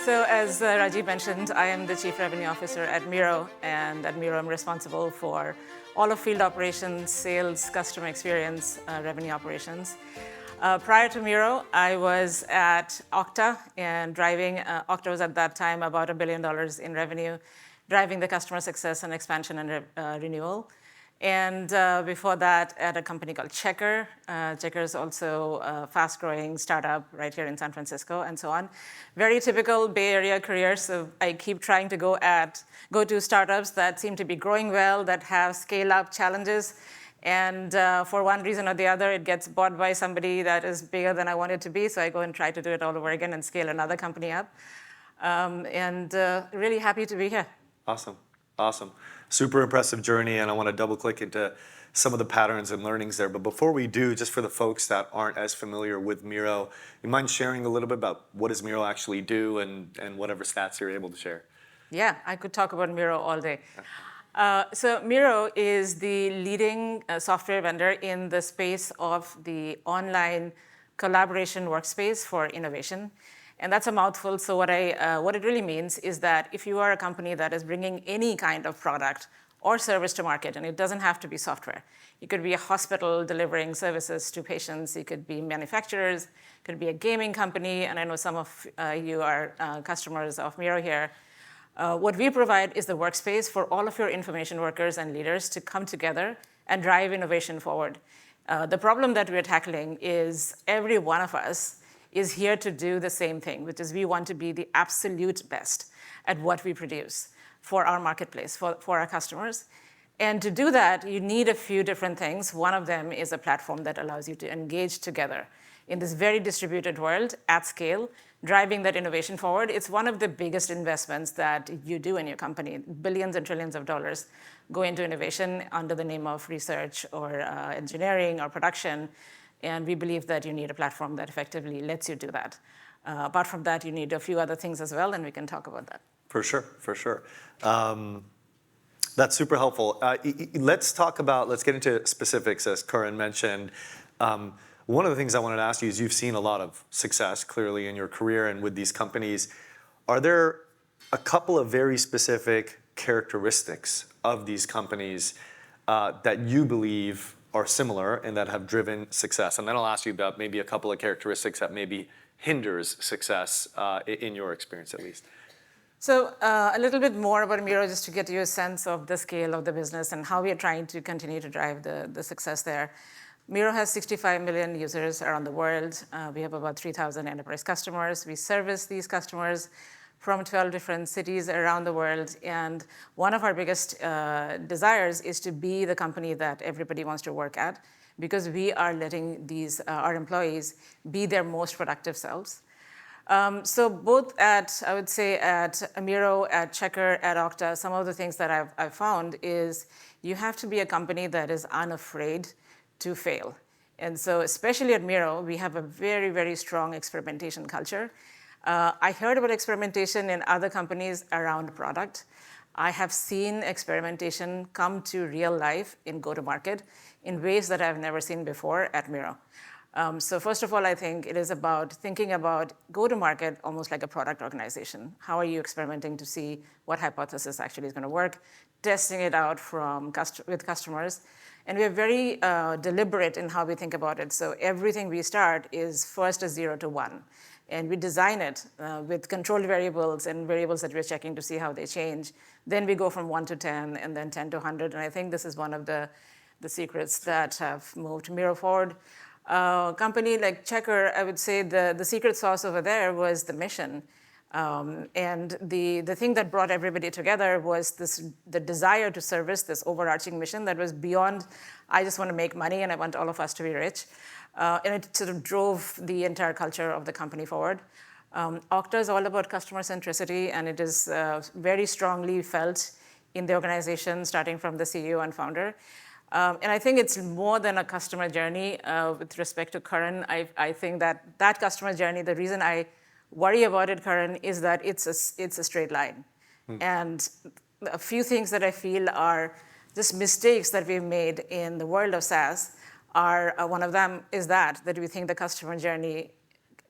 So as Rajeev mentioned, I am the Chief Revenue Officer at Miro, and at Miro I'm responsible for all of field operations, sales, customer experience, revenue operations. Prior to Miro, I was at Okta and driving, Okta was at that time about $1 billion in revenue, driving the customer success and expansion and renewal. And before that, at a company called Checker. Checker is also a fast-growing startup right here in San Francisco, and so on. Very typical Bay Area career, so I keep trying to go to startups that seem to be growing well, that have scale-up challenges, and for one reason or the other, it gets bought by somebody that is bigger than I want it to be, so I go and try to do it all over again and scale another company up. Really happy to be here. Awesome. Super impressive journey, and I want to double click into some of the patterns and learnings there. But before we do, just for the folks that aren't as familiar with Miro, you mind sharing a little bit about what does Miro actually do and whatever stats you're able to share? Yeah, I could talk about Miro all day. So Miro is the leading software vendor in the space of the online collaboration workspace for innovation. And that's a mouthful, so what it really means is that if you are a company that is bringing any kind of product or service to market, and it doesn't have to be software. It could be a hospital delivering services to patients, it could be manufacturers, it could be a gaming company, and I know some of you are customers of Miro here. What we provide is the workspace for all of your information workers and leaders to come together and drive innovation forward. The problem that we're tackling is every one of us is here to do the same thing, which is we want to be the absolute best at what we produce for our marketplace, for our customers. And to do that, you need a few different things. One of them is a platform that allows you to engage together in this very distributed world at scale, driving that innovation forward. It's one of the biggest investments that you do in your company. Billions and trillions of dollars go into innovation under the name of research or engineering or production. And we believe that you need a platform that effectively lets you do that. Apart from that, you need a few other things as well, and we can talk about that. For sure. That's super helpful. Let's get into specifics, as Karan mentioned. One of the things I wanted to ask you is you've seen a lot of success, clearly, in your career and with these companies. Are there a couple of very specific characteristics of these companies that you believe are similar and that have driven success? And then I'll ask you about maybe a couple of characteristics that maybe hinders success in your experience, at least. So a little bit more about Miro, just to get you a sense of the scale of the business and how we are trying to continue to drive the success there. Miro has 65 million users around the world. We have about 3,000 enterprise customers. We service these customers from 12 different cities around the world. And one of our biggest desires is to be the company that everybody wants to work at, because we are letting our employees be their most productive selves. So both I would say at Miro, at Checker, at Okta, some of the things that I've found is you have to be a company that is unafraid to fail. And so especially at Miro, we have a very, very strong experimentation culture. I heard about experimentation in other companies around product. I have seen experimentation come to real life in go-to-market in ways that I've never seen before at Miro. So first of all, I think it is about thinking about go-to-market almost like a product organization. How are you experimenting to see what hypothesis actually is going to work, testing it out with customers. And we are very deliberate in how we think about it. So everything we start is first a 0 to 1. And we design it with controlled variables and variables that we're checking to see how they change. Then we go from 1 to 10 and then 10 to 100. And I think this is one of the secrets that have moved Miro forward. Company like Checker, I would say the secret sauce over there was the mission. And the thing that brought everybody together was the desire to service this overarching mission that was beyond, I just want to make money and I want all of us to be rich. And it sort of drove the entire culture of the company forward. Okta is all about customer centricity, and it is very strongly felt in the organization, starting from the CEO and founder. And I think it's more than a customer journey with respect to Karan. I think that customer journey, the reason I worry about it, Karan, is that it's a straight line. And a few things that I feel are just mistakes that we've made in the world of SaaS are one of them is that we think the customer journey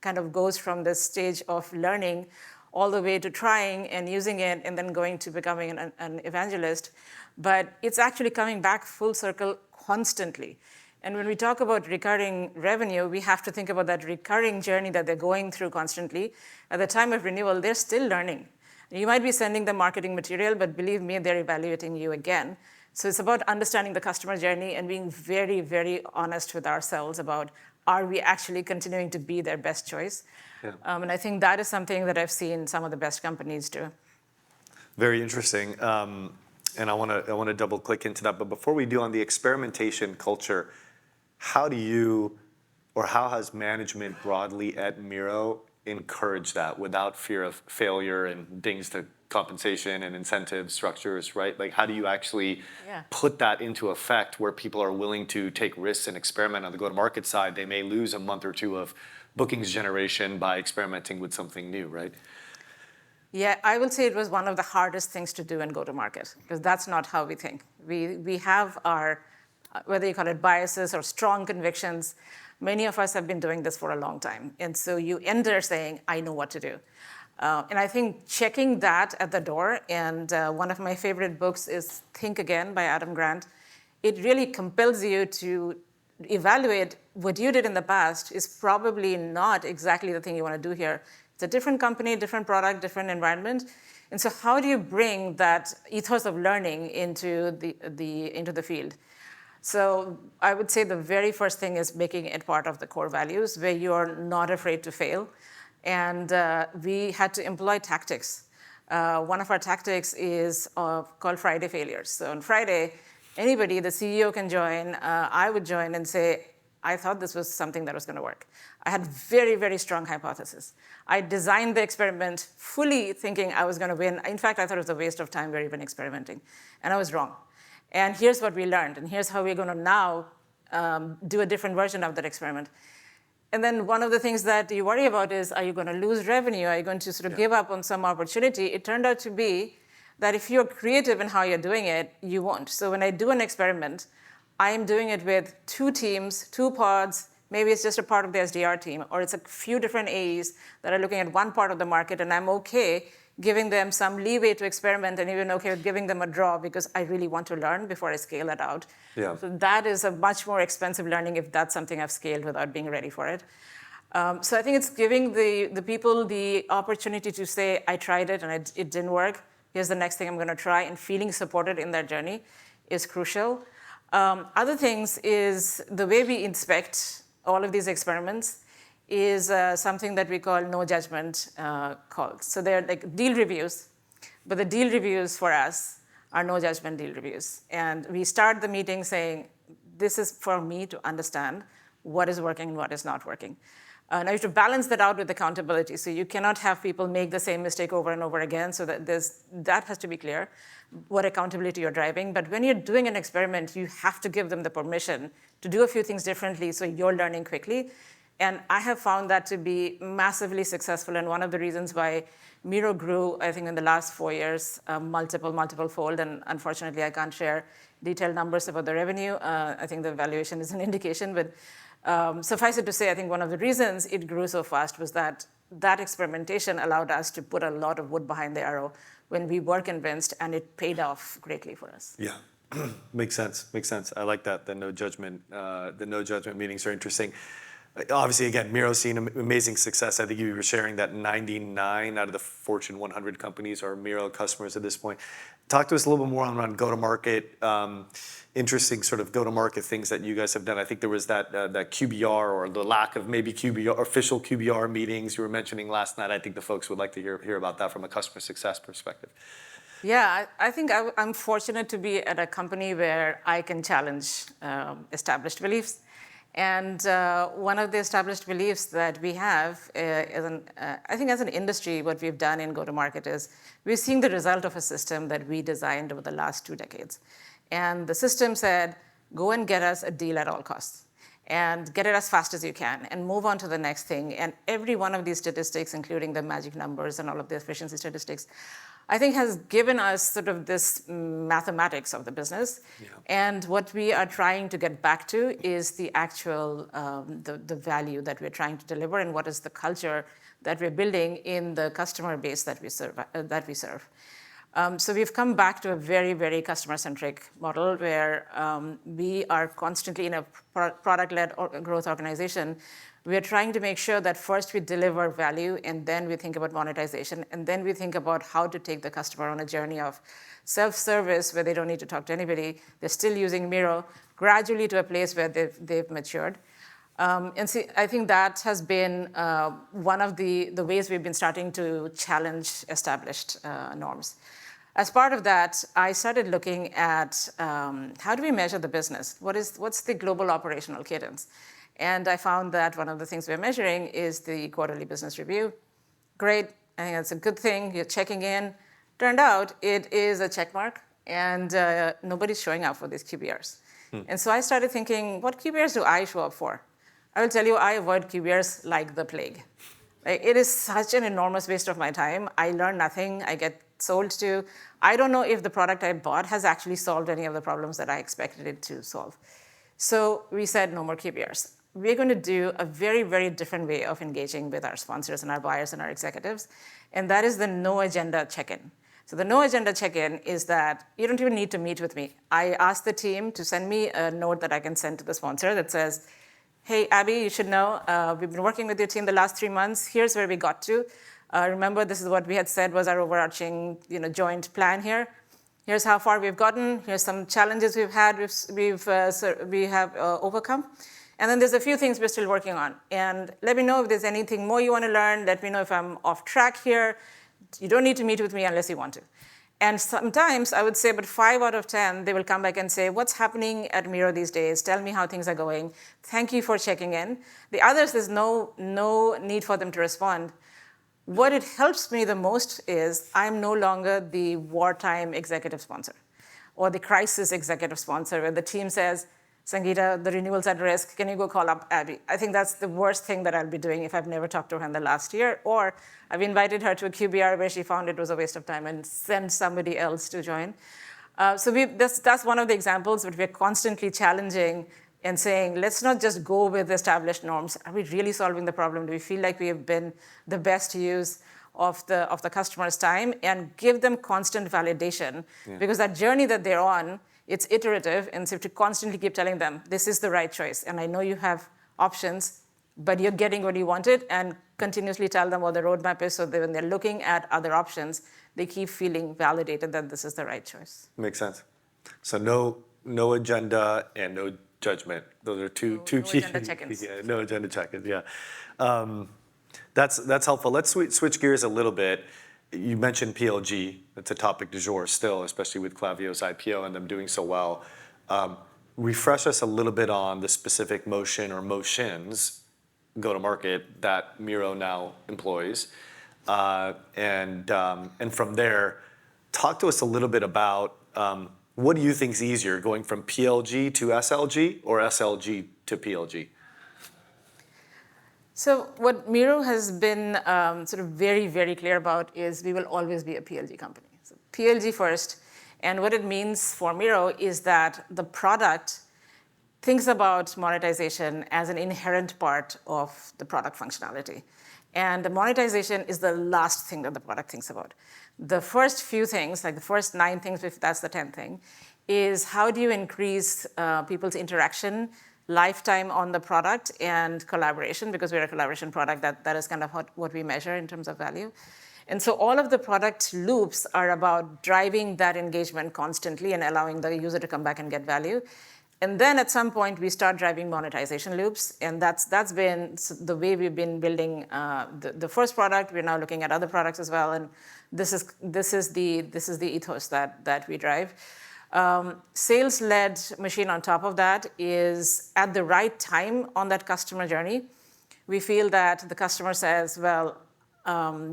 kind of goes from this stage of learning all the way to trying and using it and then going to becoming an evangelist. But it's actually coming back full circle constantly. And when we talk about recurring revenue, we have to think about that recurring journey that they're going through constantly. At the time of renewal, they're still learning. You might be sending them marketing material, but believe me, they're evaluating you again. So it's about understanding the customer journey and being very, very honest with ourselves about, are we actually continuing to be their best choice? Yeah. And I think that is something that I've seen some of the best companies do. Very interesting. And I want to double click into that. But before we do, on the experimentation culture, how do you, or how has management broadly at Miro encouraged that without fear of failure and dings to compensation and incentive structures, right? Like, how do you actually put that into effect where people are willing to take risks and experiment on the go-to-market side? They may lose a month or two of bookings generation by experimenting with something new, right? Yeah, I would say it was one of the hardest things to do in go-to-market, because that's not how we think. We have our, whether you call it biases or strong convictions, many of us have been doing this for a long time. And so you enter saying, I know what to do. And I think checking that at the door, and one of my favorite books is Think Again by Adam Grant. It really compels you to evaluate what you did in the past is probably not exactly the thing you want to do here. It's a different company, different product, different environment. And so how do you bring that ethos of learning into the field? So I would say the very first thing is making it part of the core values, where you're not afraid to fail. And we had to employ tactics. One of our tactics is called Friday failures. So on Friday, anybody, the CEO can join, I would join and say, I thought this was something that was going to work. I had very, very strong hypothesis. I designed the experiment fully thinking I was going to win. In fact, I thought it was a waste of time. We're even experimenting. And I was wrong. And here's what we learned. And here's how we're going to now do a different version of that experiment. And then one of the things that you worry about is, are you going to lose revenue? Are you going to sort of give up on some opportunity? It turned out to be that if you're creative in how you're doing it, you won't. So when I do an experiment, I am doing it with 2 teams, 2 pods. Maybe it's just a part of the SDR team, or it's a few different AEs that are looking at one part of the market, and I'm okay giving them some leeway to experiment, and even okay with giving them a draw because I really want to learn before I scale that out. Yeah. So that is a much more expensive learning if that's something I've scaled without being ready for it. So I think it's giving the people the opportunity to say, I tried it and it didn't work. Here's the next thing I'm going to try, and feeling supported in their journey is crucial. Other things is the way we inspect all of these experiments is something that we call no judgment calls. So they're like deal reviews, but the deal reviews for us are no judgment deal reviews. And we start the meeting saying, this is for me to understand what is working and what is not working. Now you have to balance that out with accountability. So you cannot have people make the same mistake over and over again, so that has to be clear, what accountability you're driving. But when you're doing an experiment, you have to give them the permission to do a few things differently so you're learning quickly. And I have found that to be massively successful, and one of the reasons why Miro grew, I think, in the last 4 years, multiple fold, and unfortunately I can't share detailed numbers about the revenue. I think the valuation is an indication, but suffice it to say, I think one of the reasons it grew so fast was that experimentation allowed us to put a lot of wood behind the arrow when we were convinced, and it paid off greatly for us. Yeah, makes sense. I like that. The no judgment meetings are interesting. Obviously, again, Miro's seen amazing success. I think you were sharing that 99 out of the Fortune 100 companies are Miro customers at this point. Talk to us a little bit more on go-to-market, interesting sort of go-to-market things that you guys have done. I think there was that QBR, or the lack of maybe QBR, official QBR meetings you were mentioning last night. I think the folks would like to hear about that from a customer success perspective. Yeah, I think I'm fortunate to be at a company where I can challenge established beliefs. And one of the established beliefs that we have, I think as an industry, what we've done in go-to-market is we're seeing the result of a system that we designed over the last 2 decades. And the system said, go and get us a deal at all costs, and get it as fast as you can, and move on to the next thing. And every one of these statistics, including the magic numbers and all of the efficiency statistics, I think has given us sort of this mathematics of the business. Yeah. And what we are trying to get back to is the actual, the value that we're trying to deliver, and what is the culture that we're building in the customer base that we serve. So we've come back to a very, very customer-centric model where we are constantly in a product-led growth organization. We're trying to make sure that first we deliver value, and then we think about monetization, and then we think about how to take the customer on a journey of self-service where they don't need to talk to anybody. They're still using Miro, gradually to a place where they've matured. And see, I think that has been one of the ways we've been starting to challenge established norms. As part of that, I started looking at how do we measure the business? What's the global operational cadence? And I found that one of the things we're measuring is the quarterly business review. Great, I think that's a good thing. You're checking in. Turned out it is a check mark, and nobody's showing up for these QBRs. And so I started thinking, what QBRs do I show up for? I will tell you, I avoid QBRs like the plague. It is such an enormous waste of my time. I learn nothing. I get sold to. I don't know if the product I bought has actually solved any of the problems that I expected it to solve. So we said no more QBRs. We're going to do a very, very different way of engaging with our sponsors and our buyers and our executives, and that is the no agenda check-in. So the no agenda check-in is that you don't even need to meet with me. I asked the team to send me a note that I can send to the sponsor that says, hey, Abby, you should know, we've been working with your team the last 3 months. Here's where we got to. Remember, this is what we had said was our overarching joint plan here. Here's how far we've gotten. Here's some challenges we've had, we have overcome. And then there's a few things we're still working on. And let me know if there's anything more you want to learn. Let me know if I'm off track here. You don't need to meet with me unless you want to. And sometimes I would say, but 5 out of 10, they will come back and say, what's happening at Miro these days? Tell me how things are going. Thank you for checking in. The others, there's no need for them to respond. What it helps me the most is I'm no longer the wartime executive sponsor or the crisis executive sponsor where the team says, Sangeeta, the renewal's at risk. Can you go call up Abby? I think that's the worst thing that I'll be doing if I've never talked to her in the last year. Or I've invited her to a QBR where she found it was a waste of time and sent somebody else to join. So that's one of the examples that we're constantly challenging and saying, let's not just go with established norms. Are we really solving the problem? Do we feel like we have been the best use of the customer's time? And give them constant validation. Yeah. Because that journey that they're on, it's iterative, and so to constantly keep telling them, this is the right choice, and I know you have options, but you're getting what you wanted, and continuously tell them what the roadmap is so that when they're looking at other options, they keep feeling validated that this is the right choice. Makes sense. So no agenda and no judgment. Those are two key. Agenda check-ins. Yeah, no agenda check-ins, yeah. That's helpful. Let's switch gears a little bit. You mentioned PLG. It's a topic du jour still, especially with Klaviyo's IPO and them doing so well. Refresh us a little bit on the specific motion or motions, go-to-market, that Miro now employs. And from there, talk to us a little bit about what do you think is easier, going from PLG to SLG or SLG to PLG? So what Miro has been sort of very, very clear about is we will always be a PLG company. So PLG first. And what it means for Miro is that the product thinks about monetization as an inherent part of the product functionality. And the monetization is the last thing that the product thinks about. The first few things, like the first 9 things, if that's the 10th thing, is how do you increase people's interaction, lifetime on the product, and collaboration, because we're a collaboration product, that is kind of what we measure in terms of value. And so all of the product loops are about driving that engagement constantly and allowing the user to come back and get value. And then at some point, we start driving monetization loops, and that's been the way we've been building the first product. We're now looking at other products as well, and this is the ethos that we drive. Sales-led machine on top of that is at the right time on that customer journey. We feel that the customer says, well,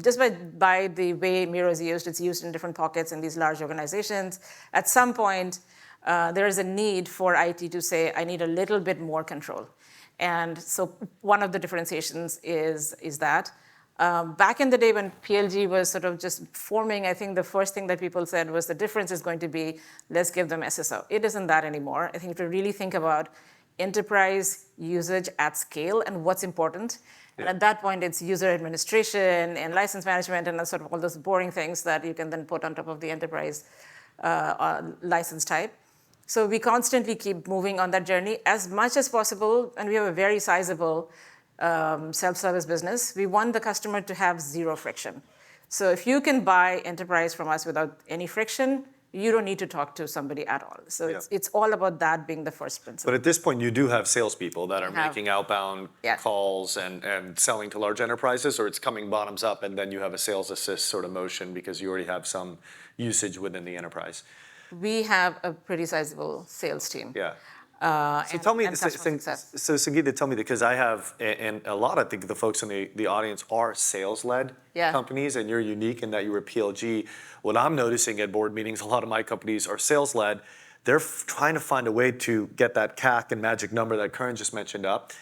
just by the way Miro is used, it's used in different pockets in these large organizations. At some point, there is a need for IT to say, I need a little bit more control. And so one of the differentiations is that. Back in the day when PLG was sort of just forming, I think the first thing that people said was the difference is going to be, let's give them SSO. It isn't that anymore. I think if you really think about enterprise usage at scale and what's important, And at that point, it's user administration and license management and sort of all those boring things that you can then put on top of the enterprise license type. So we constantly keep moving on that journey as much as possible, and we have a very sizable self-service business. We want the customer to have zero friction. So if you can buy enterprise from us without any friction, you don't need to talk to somebody at all. So it's all about that being the first principle. But at this point, you do have salespeople that are have- making outbound calls and selling to large enterprises, or it's coming bottoms up, and then you have a sales assist sort of motion because you already have some usage within the enterprise. We have a pretty sizable sales team. Yeah. So and- tell me, and customer success. so Sangeeta, tell me, because I have, and a lot, I think the folks in the audience are sales-led companies, and you're unique in that you were PLG. What I'm noticing at board meetings, a lot of my companies are sales-led. They're trying to find a way to get that CAC and magic number that Karan just mentioned up.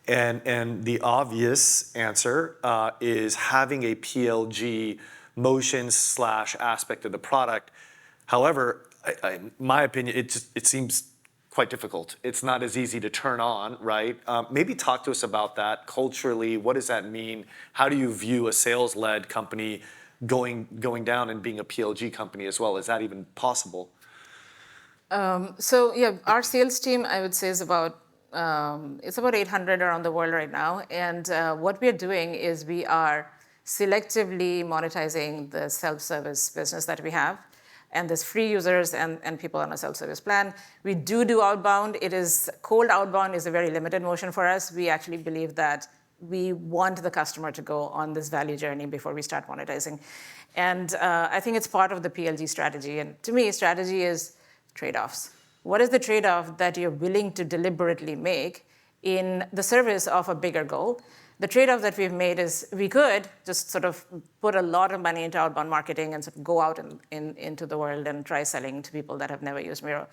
And the obvious answer is having a PLG motion / aspect of the product. However, in my opinion, it seems quite difficult. It's not as easy to turn on, right? Maybe talk to us about that culturally. What does that mean? How do you view a sales-led company going down and being a PLG company as well? Is that even possible? So yeah, our sales team, I would say, is about it's about 800 around the world right now. And what we are doing is we are selectively monetizing the self-service business that we have. And there's free users and people on a self-service plan. We do outbound. Cold outbound is a very limited motion for us. We actually believe that we want the customer to go on this value journey before we start monetizing. And I think it's part of the PLG strategy. And to me, strategy is trade-offs. What is the trade-off that you're willing to deliberately make in the service of a bigger goal? The trade-off that we've made is we could just sort of put a lot of money into outbound marketing and sort of go out into the world and try selling to people that have never used Miro.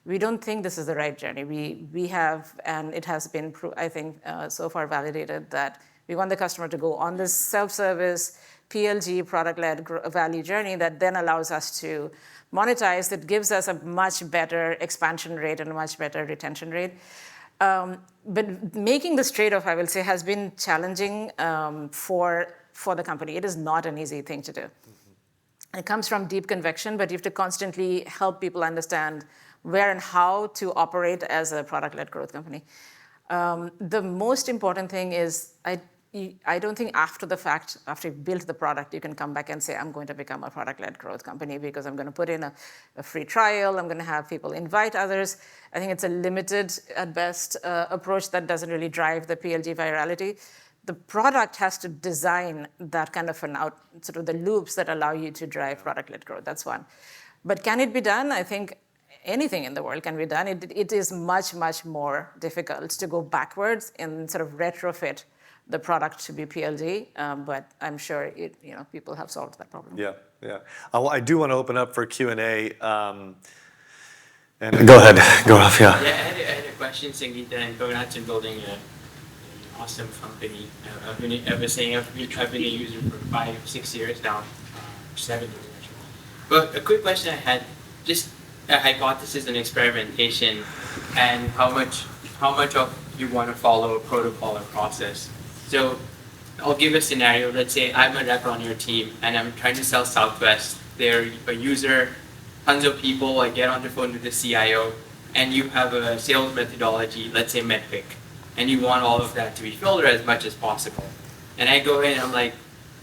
We don't think this is the right journey. We have, and it has been, I think, so far validated that we want the customer to go on this self-service, PLG, product-led value journey that then allows us to monetize, that gives us a much better expansion rate and a much better retention rate. But making this trade-off, I will say, has been challenging for the company. It is not an easy thing to do. Mm-hmm. It comes from deep conviction, but you have to constantly help people understand where and how to operate as a product-led growth company. The most important thing is I don't think after the fact, after you've built the product, you can come back and say, I'm going to become a product-led growth company because I'm going to put in a free trial, I'm going to have people invite others. I think it's a limited, at best, approach that doesn't really drive the PLG virality. The product has to design that kind of sort of the loops that allow you to drive product-led growth. That's one. But can it be done? I think anything in the world can be done. It is much, much more difficult to go backwards and sort of retrofit the product to be PLG, but I'm sure people have solved that problem. Yeah. I do want to open up for Q&A. And go ahead, go off. Yeah. Yeah, I had a question, Sangeeta, and congrats on building an awesome company. I've been a user for 5-6 years now, 7 years actually. But a quick question I had, just a hypothesis and experimentation, and how much of you want to follow a protocol or process. So I'll give a scenario. Let's say I'm a rep on your team and I'm trying to sell Southwest. They're a user, tons of people. I get on the phone with the CIO, and you have a sales methodology, let's say MedPick, and you want all of that to be filtered as much as possible. And I go in and I'm like,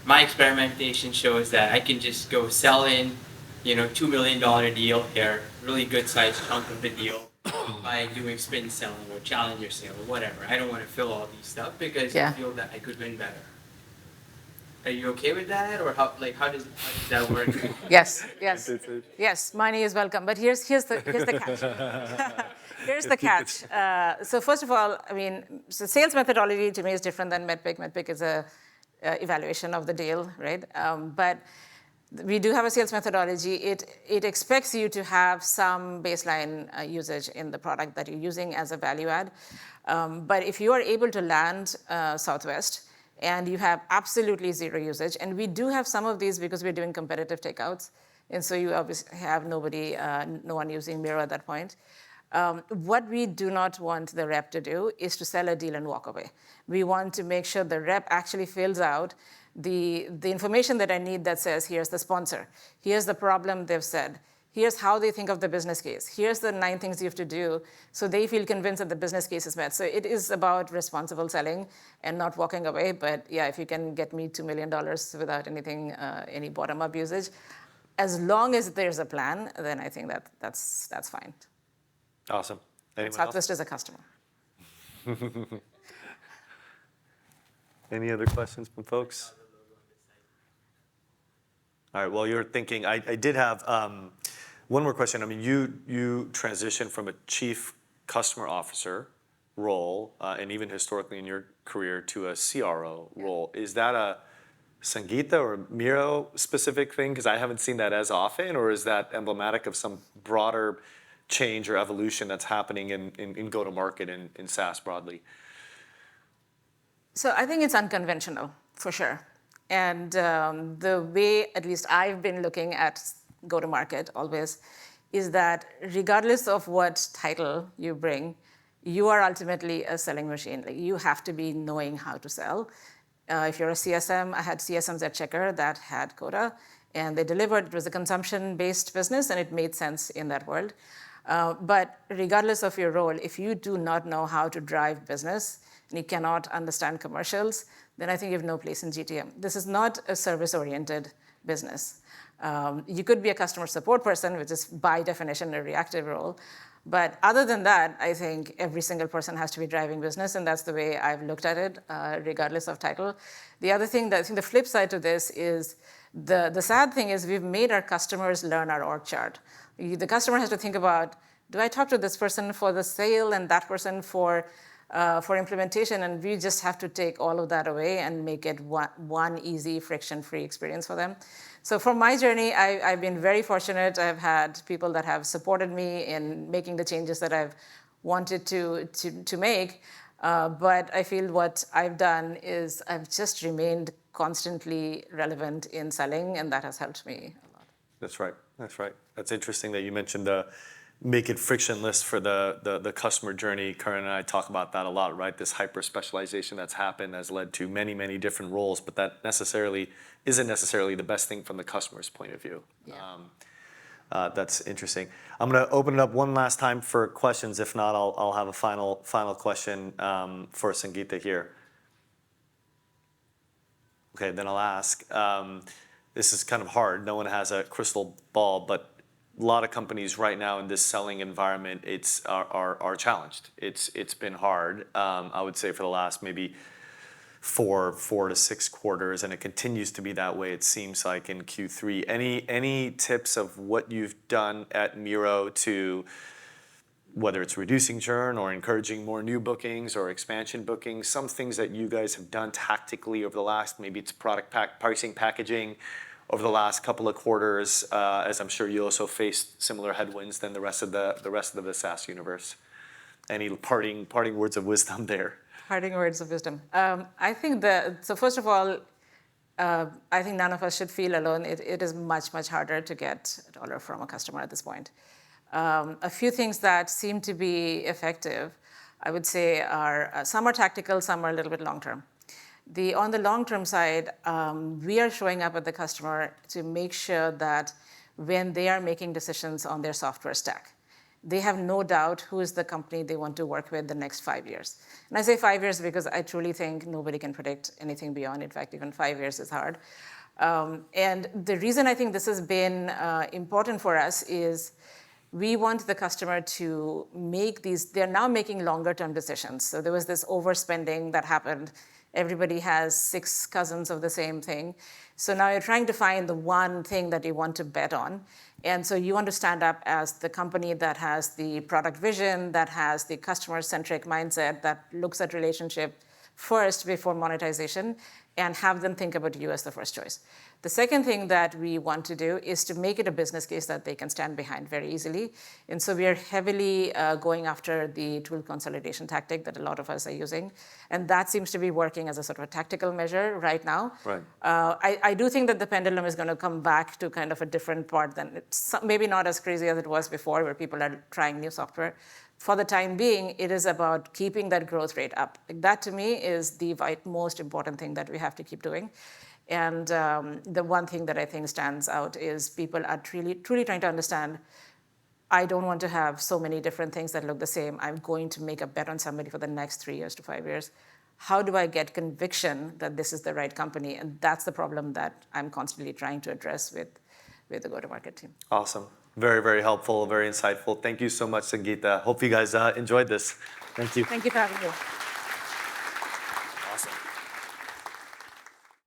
my experimentation shows that I can just go sell in, $2 million deal here, really good sized chunk of the deal, by doing sprint selling or challenger sale or whatever. I don't want to fill all these stuff because I feel that I could win better. Are you okay with that, or how does that work? Yes, money is welcome. But here's the catch. Here's the catch. So first of all, so sales methodology to me is different than MedPick. MedPick is a evaluation of the deal, right? But we do have a sales methodology. It expects you to have some baseline usage in the product that you're using as a value add. But if you are able to land Southwest and you have absolutely zero usage, and we do have some of these because we're doing competitive takeouts, and so you obviously have no one using Miro at that point. What we do not want the rep to do is to sell a deal and walk away. We want to make sure the rep actually fills out the information that I need that says, here's the sponsor, here's the problem they've said, here's how they think of the business case, here's the 9 things you have to do, so they feel convinced that the business case is met. So it is about responsible selling and not walking away. But yeah, if you can get me $2 million without anything, any bottom-up usage, as long as there's a plan, then I think that's fine. Awesome. Anyone Southwest is a customer. Any other questions from folks? All right, while you're thinking, I did have one more question. I mean, you transitioned from a chief customer officer role, and even historically in your career, to a CRO role. Is that a Sangeeta or Miro specific thing? Because I haven't seen that as often, or is that emblematic of some broader change or evolution that's happening in go-to-market in SaaS broadly? So I think it's unconventional, for sure. And the way, at least I've been looking at go-to-market always, is that regardless of what title you bring, you are ultimately a selling machine. Like, you have to be knowing how to sell. If you're a CSM, I had CSMs at Checker that had quota, and they delivered. It was a consumption-based business, and it made sense in that world. But regardless of your role, if you do not know how to drive business and you cannot understand commercials, then I think you have no place in GTM. This is not a service-oriented business. You could be a customer support person, which is by definition a reactive role. But other than that, I think every single person has to be driving business, and that's the way I've looked at it, regardless of title. The other thing, that I think the flip side to this is the sad thing is we've made our customers learn our org chart. The customer has to think about, do I talk to this person for the sale and that person for implementation? And we just have to take all of that away and make it one easy, friction-free experience for them. So for my journey, I've been very fortunate. I've had people that have supported me in making the changes that I've wanted to make. But I feel what I've done is I've just remained constantly relevant in selling, and that has helped me a lot. That's right. That's right. That's interesting that you mentioned the make it frictionless for the customer journey. Karan and I talk about that a lot, right? This hyper specialization that's happened has led to many, many different roles, but that isn't necessarily the best thing from the customer's point of view. Yeah. That's interesting. I'm going to open it up one last time for questions. If not, I'll have a final question for Sangeeta here. Okay, then I'll ask. This is kind of hard. No one has a crystal ball, but a lot of companies right now in this selling environment are challenged. It's been hard, I would say, for the last maybe four to 6 quarters, and it continues to be that way, it seems like, in Q3. Any tips of what you've done at Miro to, whether it's reducing churn or encouraging more new bookings or expansion bookings, some things that you guys have done tactically over the last, maybe it's product pricing, packaging, over the last couple of quarters, as I'm sure you also faced similar headwinds than the rest of the SaaS universe. Any parting words of wisdom there? Parting words of wisdom. I think so first of all, I think none of us should feel alone. It is much, much harder to get a dollar from a customer at this point. A few things that seem to be effective, I would say, are some are tactical, some are a little bit long-term. On the long-term side, we are showing up at the customer to make sure that when they are making decisions on their software stack, they have no doubt who is the company they want to work with the next 5 years. And I say 5 years because I truly think nobody can predict anything beyond. In fact, even 5 years is hard. And the reason I think this has been important for us is we want the customer to make they're now making longer-term decisions. So there was this overspending that happened. Everybody has 6 cousins of the same thing. So now you're trying to find the one thing that you want to bet on. And so you want to stand up as the company that has the product vision, that has the customer-centric mindset, that looks at relationship first before monetization, and have them think about you as the first choice. The second thing that we want to do is to make it a business case that they can stand behind very easily. And so we are heavily going after the tool consolidation tactic that a lot of us are using. And that seems to be working as a sort of a tactical measure right now. Right. I do think that the pendulum is going to come back to kind of a different part than maybe not as crazy as it was before, where people are trying new software. For the time being, it is about keeping that growth rate up. Like, that to me is the most important thing that we have to keep doing. And the one thing that I think stands out is people are truly trying to understand, I don't want to have so many different things that look the same. I'm going to make a bet on somebody for the next 3 years to 5 years. How do I get conviction that this is the right company? And that's the problem that I'm constantly trying to address with the go-to-market team. Awesome. Very, very helpful, very insightful. Thank you so much, Sangeeta. Hope you guys enjoyed this. Thank you. Thank you for having me.